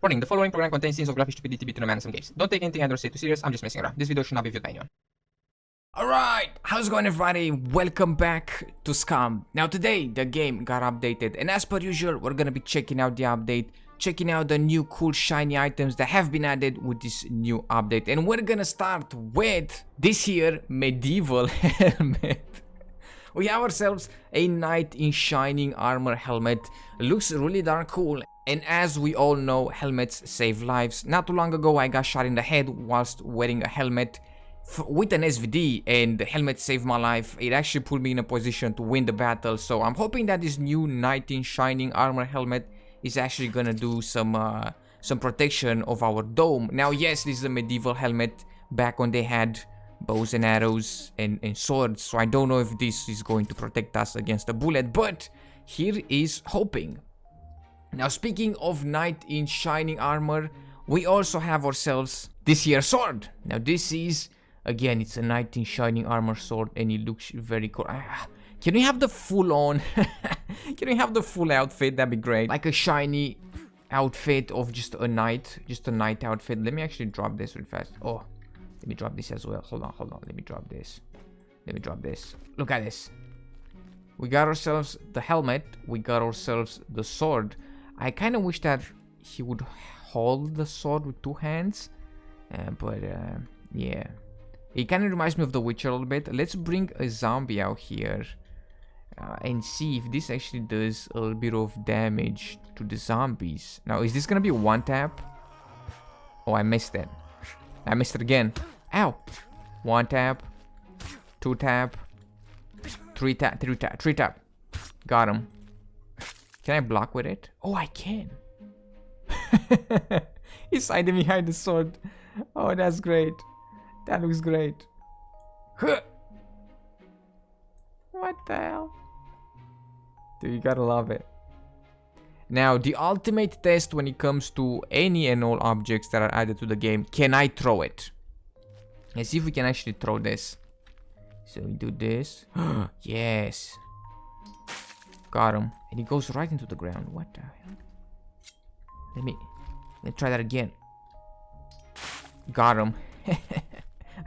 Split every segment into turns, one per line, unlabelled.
Warning, the following program contains scenes of graphic stupidity between a man and some gays. Don't take anything I don't say too serious, I'm just messing around. This video should not be viewed by anyone.
Alright, how's it going everybody? Welcome back to Scum. Now today, the game got updated and as per usual, we're gonna be checking out the update, checking out the new cool shiny items that have been added with this new update. And we're gonna start with this here medieval helmet. We have ourselves a knight in shining armor helmet. Looks really darn cool. And as we all know, helmets save lives. Not too long ago, I got shot in the head whilst wearing a helmet with an SVD, and the helmet saved my life. It actually put me in a position to win the battle. So I'm hoping that this new knight in shining armor helmet is actually gonna do some protection of our dome. Now, yes, this is a medieval helmet. Back when they had bows and arrows and swords, so I don't know if this is going to protect us against a bullet, but here is hoping. Now, speaking of knight in shining armor, we also have ourselves this here sword. Now this is, again, it's a knight in shining armor sword and it looks very cool. Can we have the full on can we have the full outfit? That'd be great. Like a shiny outfit of just a knight outfit. Let me actually drop this real fast. Oh, let me drop this as well. Hold on. Let me drop this. Look at this. We got ourselves the helmet. We got ourselves the sword. I kind of wish that he would hold the sword with two hands. But yeah. It kind of reminds me of The Witcher a little bit. Let's bring a zombie out here. And see if this actually does a little bit of damage to the zombies. Now, is this going to be a one tap? Oh, I missed it. I missed it again. Ow. One tap. Two tap. Three tap. Got him. Can I block with it? Oh, I can. He's hiding behind the sword. Oh, that's great. That looks great. What the hell? Dude, you gotta love it. Now, the ultimate test when it comes to any and all objects that are added to the game. Can I throw it? Let's see if we can actually throw this. So we do this. Yes. Got him. And he goes right into the ground. What the hell? Let me try that again. Got him.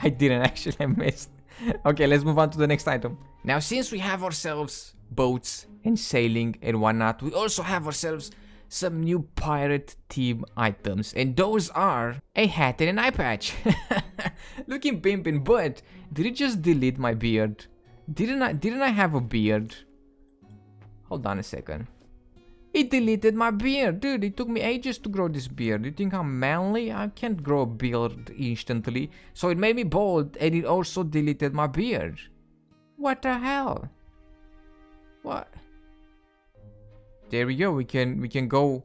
I didn't actually, I missed. Okay, let's move on to the next item. Now, since we have ourselves boats and sailing and whatnot, we also have ourselves some new pirate team items. And those are a hat and an eye patch. Looking pimpin', but did it just delete my beard? Didn't I have a beard? Hold on a second. It deleted my beard. Dude, it took me ages to grow this beard. You think I'm manly? I can't grow a beard instantly. So it made me bald and it also deleted my beard. What the hell? What? There we go. We can go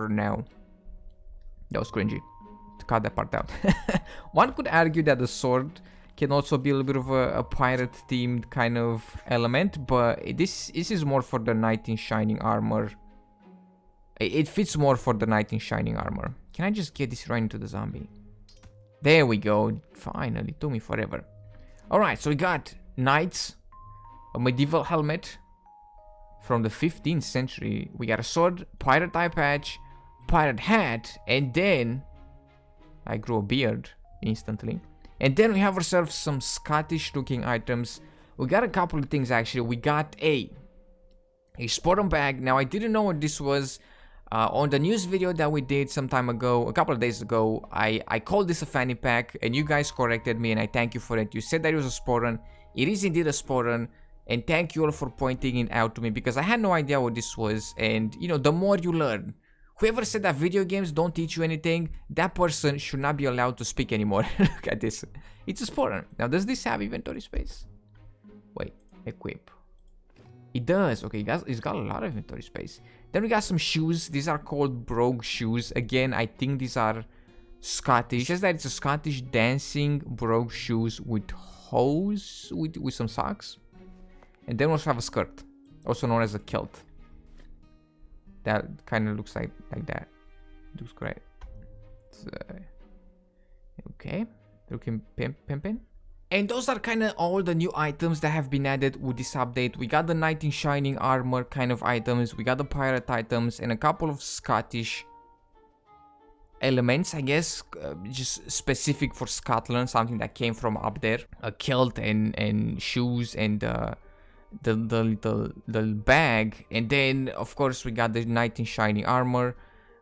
now. That was cringy. To cut that part out. One could argue that the sword can also be a little bit of a pirate themed kind of element, but this is more for the knight in shining armor. It fits more for the knight in shining armor. Can I just get this right into the zombie? There we go. Finally, it took me forever. Alright, so we got knights, a medieval helmet from the 15th century. We got a sword, pirate eye patch, pirate hat, and then I grew a beard instantly. And then we have ourselves some Scottish looking items. We got a couple of things actually. We got a Spartan Bag. Now, I didn't know what this was. On the news video that we did some time ago, a couple of days ago, I called this a fanny pack and you guys corrected me and I thank you for it. You said that it was a Spartan. It is indeed a Spartan. And thank you all for pointing it out to me because I had no idea what this was. And you know, the more you learn. Whoever said that video games don't teach you anything, that person should not be allowed to speak anymore. Look at this. It's a Spartan. Now, does this have inventory space? Wait, equip. It does. Okay, it's got a lot of inventory space. Then we got some shoes. These are called brogue shoes. Again, I think these are Scottish. It says that it's a Scottish dancing brogue shoes with hose, with some socks. And then we also have a skirt, also known as a kilt. That kind of looks like that. It looks great. So, okay, looking pimpin'. And those are kind of all the new items that have been added with this update. We got the knight in shining armor kind of items, we got the pirate items, and a couple of Scottish elements, I guess, just specific for Scotland, something that came from up there. A kilt and shoes and the bag, and then of course we got the knight in shiny armor,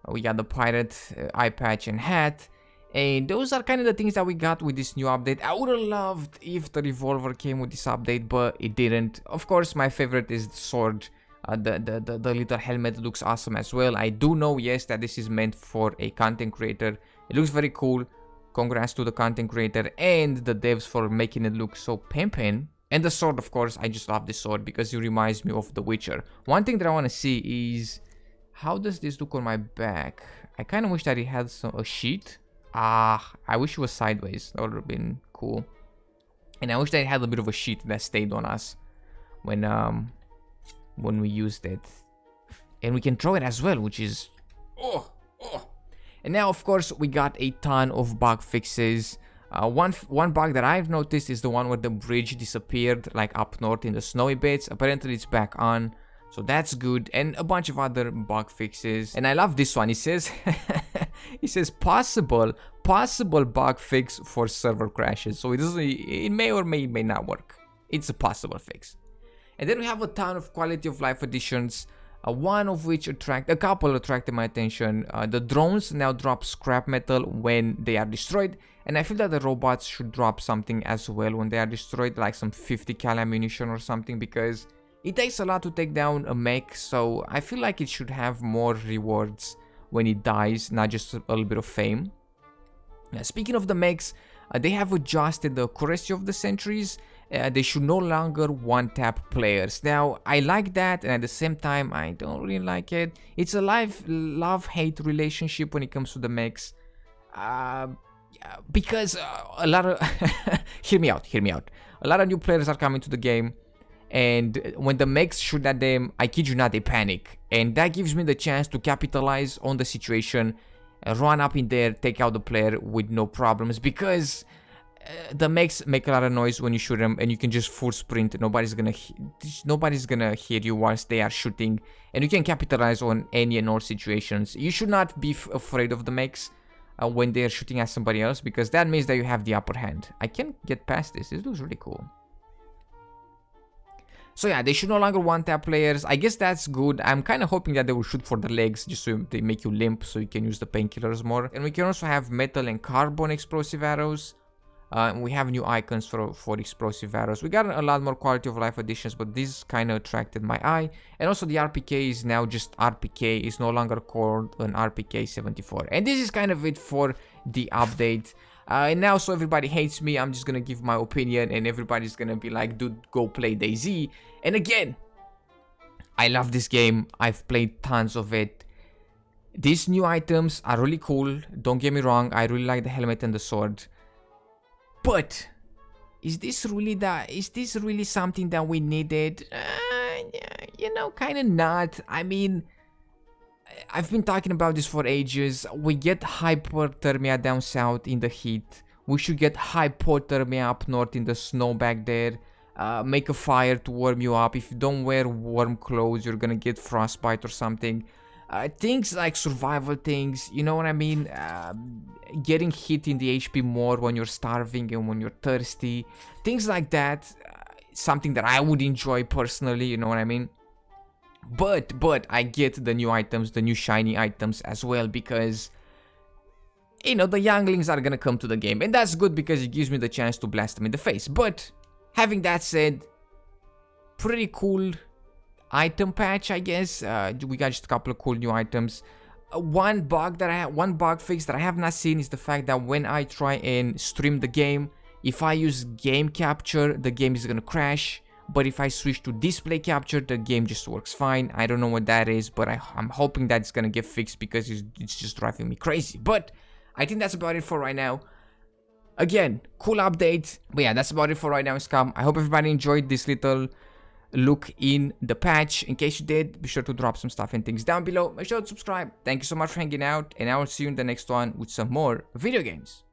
we got the pirate eye patch and hat, and those are kind of the things that we got with this new update. I would have loved if the revolver came with this update, but it didn't. Of course, my favorite is the sword. The little helmet looks awesome as well. I do know, yes, that this is meant for a content creator. It looks very cool. Congrats to the content creator and the devs for making it look so pimpin'. And the sword, of course, I just love this sword because it reminds me of The Witcher. One thing that I want to see is, how does this look on my back? I kind of wish that it had a sheet. I wish it was sideways. That would have been cool. And I wish that it had a bit of a sheet that stayed on us when we used it. And we can throw it as well, which is... And now, of course, we got a ton of bug fixes. One bug that I've noticed is the one where the bridge disappeared, like up north in the snowy bits. Apparently it's back on, so that's good. And a bunch of other bug fixes. And I love this one. It says it says possible bug fix for server crashes. So it may or may not work. It's a possible fix. And then we have a ton of quality of life additions. One of which a couple attracted my attention. The drones now drop scrap metal when they are destroyed, and I feel that the robots should drop something as well when they are destroyed, like some 50 cal ammunition or something, because it takes a lot to take down a mech, so I feel like it should have more rewards when it dies, not just a little bit of fame. Speaking of the mechs, they have adjusted the accuracy of the sentries. They should no longer one-tap players. Now, I like that, and at the same time, I don't really like it. It's a love-hate relationship when it comes to the mechs. Because a lot of... hear me out. A lot of new players are coming to the game, and when the mechs shoot at them, I kid you not, they panic. And that gives me the chance to capitalize on the situation, run up in there, take out the player with no problems, because... the mechs make a lot of noise when you shoot them, and you can just full sprint. Nobody's gonna hear you whilst they are shooting, and you can capitalize on any and all situations. You should not be afraid of the mechs when they are shooting at somebody else, because that means that you have the upper hand. I can get past this. This looks really cool. So yeah, they should no longer one-tap players. I guess that's good. I'm kind of hoping that they will shoot for the legs, just so they make you limp, so you can use the painkillers more. And we can also have metal and carbon explosive arrows. We have new icons for explosive arrows. We got a lot more quality of life additions, but this kind of attracted my eye. And also the RPK is now just RPK. It's no longer called an RPK 74. And this is kind of it for the update. And now, so everybody hates me, I'm just gonna give my opinion, and everybody's gonna be like, dude, go play DayZ. And again, I love this game. I've played tons of it. These new items are really cool. Don't get me wrong. I really like the helmet and the sword. But is this really something that we needed? You know, kind of not. I mean, I've been talking about this for ages. We get hypothermia down south in the heat. We should get hypothermia up north in the snow back there. Make a fire to warm you up. If you don't wear warm clothes, you're gonna get frostbite or something. Things like survival things, you know what I mean? Getting hit in the HP more when you're starving and when you're thirsty. Things like that. Something that I would enjoy personally, you know what I mean? But I get the new items, the new shiny items as well, because, you know, the younglings are gonna come to the game. And that's good because it gives me the chance to blast them in the face. But having that said, pretty cool item patch, I guess. We got just a couple of cool new items. One bug fix that I have not seen is the fact that when I try and stream the game, if I use game capture, the game is gonna crash. But if I switch to display capture, the game just works fine. I don't know what that is, but I'm hoping that it's gonna get fixed because it's just driving me crazy. But I think that's about it for right now. Again, cool update. But yeah, that's about it for right now, Scum. I hope everybody enjoyed this little look in the patch. In case you did, be sure to drop some stuff and things down below. Make sure to subscribe. Thank you so much for hanging out, and I will see you in the next one with some more video games.